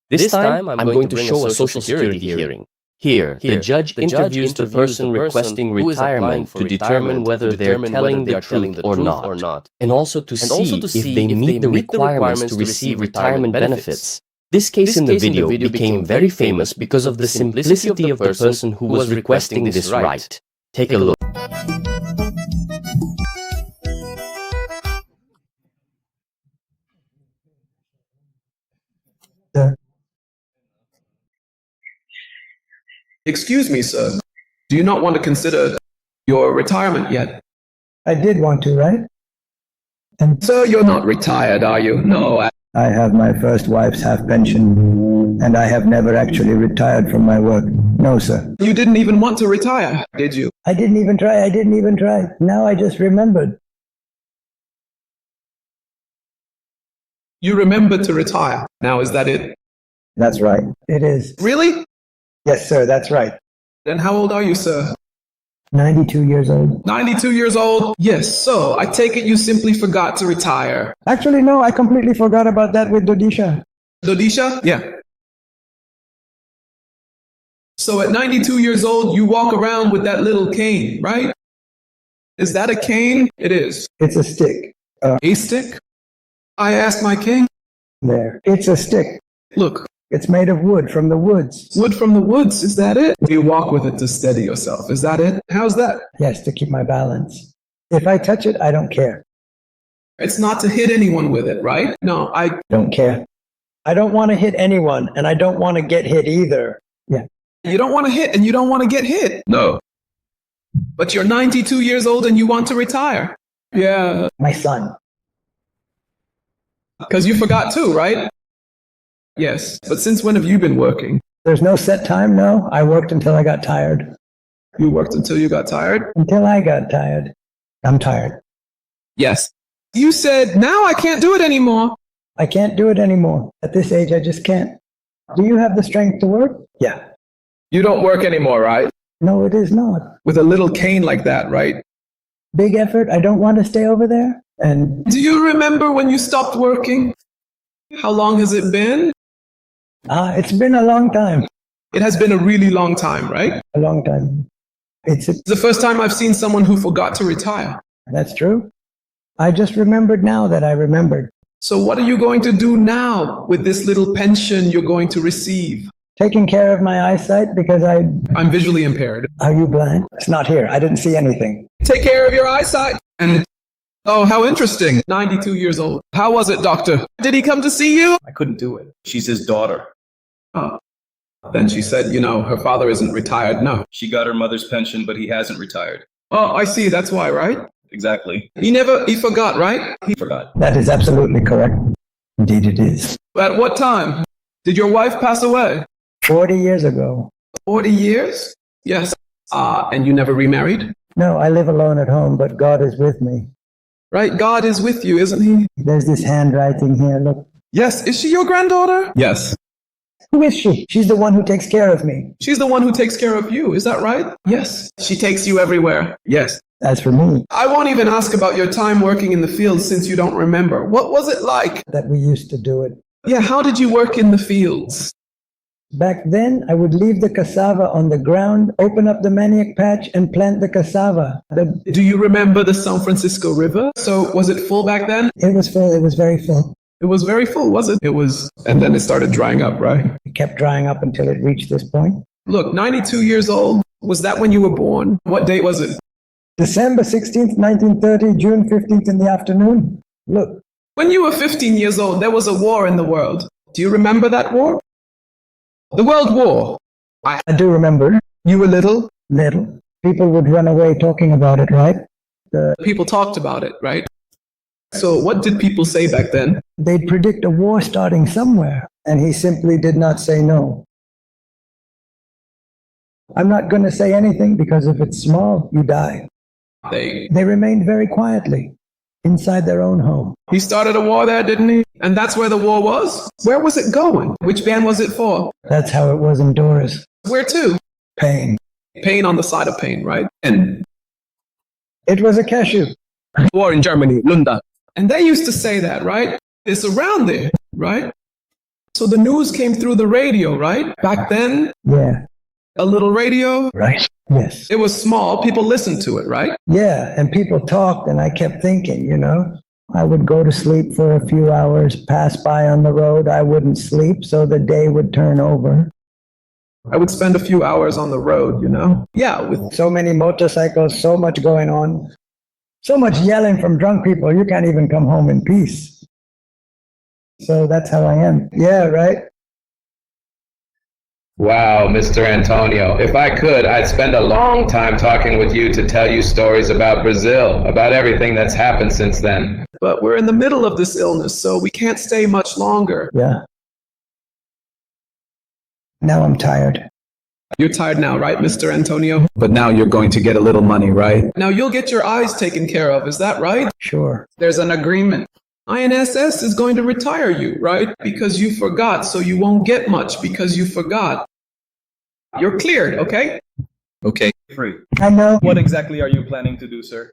This time, I'm going to show a Social Security hearing. Here, the judge interviews the person requesting retirement to determine whether they're telling the truth or not, and also to see if they meet the requirements to receive retirement benefits. This case in the video became very famous because of the simplicity of the person who was requesting this right. Take a look. Excuse me, sir. Do you not want to consider your retirement yet? I did want to, right? And Sir, you're not retired, are you? No. I have my first wife's half pension, and I have never actually retired from my work. No, sir. You didn't even want to retire, did you? I didn't even try. Now I just remembered. You remembered to retire. Now, is that it? That's right. It is. Really? Yes, sir, that's right. Then how old are you, sir? 92 years old. 92 years old? Yes, so I take it you simply forgot to retire. Actually, no, I completely forgot about that with Dodisha. Dodisha? Yeah. So at 92 years old, you walk around with that little cane, right? Is that a cane? It is. It's a stick. A stick? I asked my king. There. It's a stick. Look, It's made of wood from the woods. wood from the woods, is that it? You walk with it to steady yourself, is that it? How's that? Yes, to keep my balance. If I touch it, I don't care. It's not to hit anyone with it, right? No, I Don't care. I don't want to hit anyone, and I don't want to get hit either. Yeah. You don't want to hit and you don't want to get hit. No. But you're 92 years old and you want to retire. Yeah. My son. Because you forgot too, right? Yes. But since when have you been working? There's no set time, no. I worked until I got tired. You worked until you got tired? Until I got tired. I'm tired. Yes. You said, now I can't do it anymore. I can't do it anymore. At this age, I just can't. Do you have the strength to work? Yeah. You don't work anymore, right? No, it is not. With a little cane like that, right? Big effort. I don't want to stay over there. And Do you remember when you stopped working? How long has it been? it's been a long time. It has been a really long time, right? A long time. It's the first time I've seen someone who forgot to retire. That's true. I just remembered now that I remembered. So what are you going to do now with this little pension you're going to receive? Taking care of my eyesight because I'm visually impaired. Are you blind? It's not here. I didn't see anything. Take care of your eyesight. And oh, how interesting. 92 years old. How was it, doctor? Did he come to see you? I couldn't do it. She's his daughter. Oh. Then she said, her father isn't retired. No. She got her mother's pension, but he hasn't retired. Oh, I see. That's why, right? Exactly. He forgot, right? He forgot. That is absolutely correct. Indeed it is. At what time? Did your wife pass away? 40 years ago. 40 years? Yes. And you never remarried? No, I live alone at home, but God is with me. Right? God is with you, isn't he? There's this handwriting here. Look. Yes. Is she your granddaughter? Yes. Who is she? She's the one who takes care of me. She's the one who takes care of you. Is that right? Yes. She takes you everywhere. Yes. As for me, I won't even ask about your time working in the fields since you don't remember. What was it like? that we used to do it. Yeah, how did you work in the fields? Back then, I would leave the cassava on the ground, open up the manioc patch, and plant the cassava. Do you remember the San Francisco River? So was it full back then? It was full. It was very full. It was very full, was it? It was. And then it started drying up, right? It kept drying up until it reached this point. Look, 92 years old. Was that when you were born? What date was it? December 16th, 1930, June 15th in the afternoon. Look, When you were 15 years old, there was a war in the world. Do you remember that war? The World War. I do remember. You were little. Little. People would run away talking about it, right? People talked about it, right? So what did people say back then? They'd predict a war starting somewhere, and he simply did not say no. I'm not going to say anything because if it's small, you die. They. They remained very quietly inside their own home. He started a war there, didn't he? And that's where the war was? Where was it going? Which band was it for? That's how it was in Doris. Where to? Pain. Pain on the side of pain, right? And It was a cashew. war in Germany, Lunda. And they used to say that, right? It's around there, right? So the news came through the radio, right? Back then, Yeah, a little radio. right. Yes. It was small. People listened to it, right? Yeah, and people talked, and I kept thinking, I would go to sleep for a few hours, pass by on the road. I wouldn't sleep, so the day would turn over. I would spend a few hours on the road, Yeah, with So many motorcycles, so much going on, so much yelling from drunk people. You can't even come home in peace. So that's how I am. Yeah, right? Wow, Mr. Antonio. If I could, I'd spend a long time talking with you to tell you stories about Brazil, about everything that's happened since then. but we're in the middle of this illness, so we can't stay much longer. Yeah. Now I'm tired. You're tired now, right, Mr. Antonio? But now you're going to get a little money, right? Now you'll get your eyes taken care of, is that right? Sure. There's an agreement. INSS is going to retire you, right? Because you forgot, so you won't get much because you forgot. You're cleared, okay? Okay. Free. I know. What exactly are you planning to do, sir?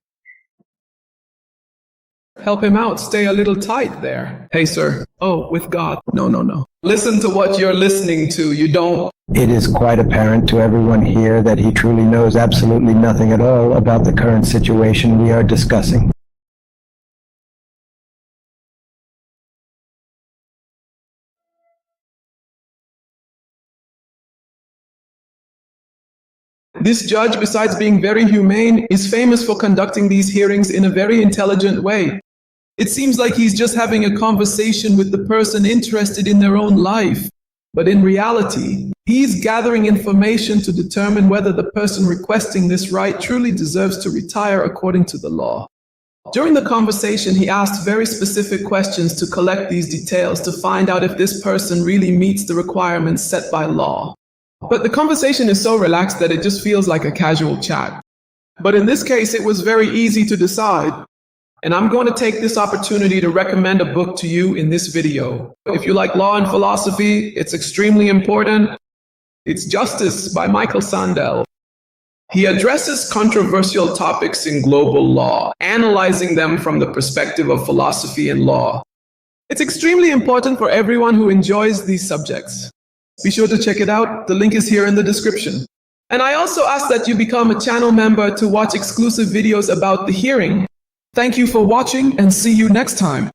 Help him out. Stay a little tight there. Hey, sir. Oh, with God. No, no, no. Listen to what you're listening to. You don't. It is quite apparent to everyone here that he truly knows absolutely nothing at all about the current situation we are discussing. This judge, besides being very humane, is famous for conducting these hearings in a very intelligent way. It seems like he's just having a conversation with the person interested in their own life. But in reality, he's gathering information to determine whether the person requesting this right truly deserves to retire according to the law. During the conversation, he asked very specific questions to collect these details to find out if this person really meets the requirements set by law. But the conversation is so relaxed that it just feels like a casual chat. But in this case, it was very easy to decide. And I'm going to take this opportunity to recommend a book to you in this video. If you like law and philosophy, it's extremely important. It's Justice by Michael Sandel. He addresses controversial topics in global law, analyzing them from the perspective of philosophy and law. It's extremely important for everyone who enjoys these subjects. Be sure to check it out. The link is here in the description. And I also ask that you become a channel member to watch exclusive videos about the hearing. Thank you for watching and see you next time.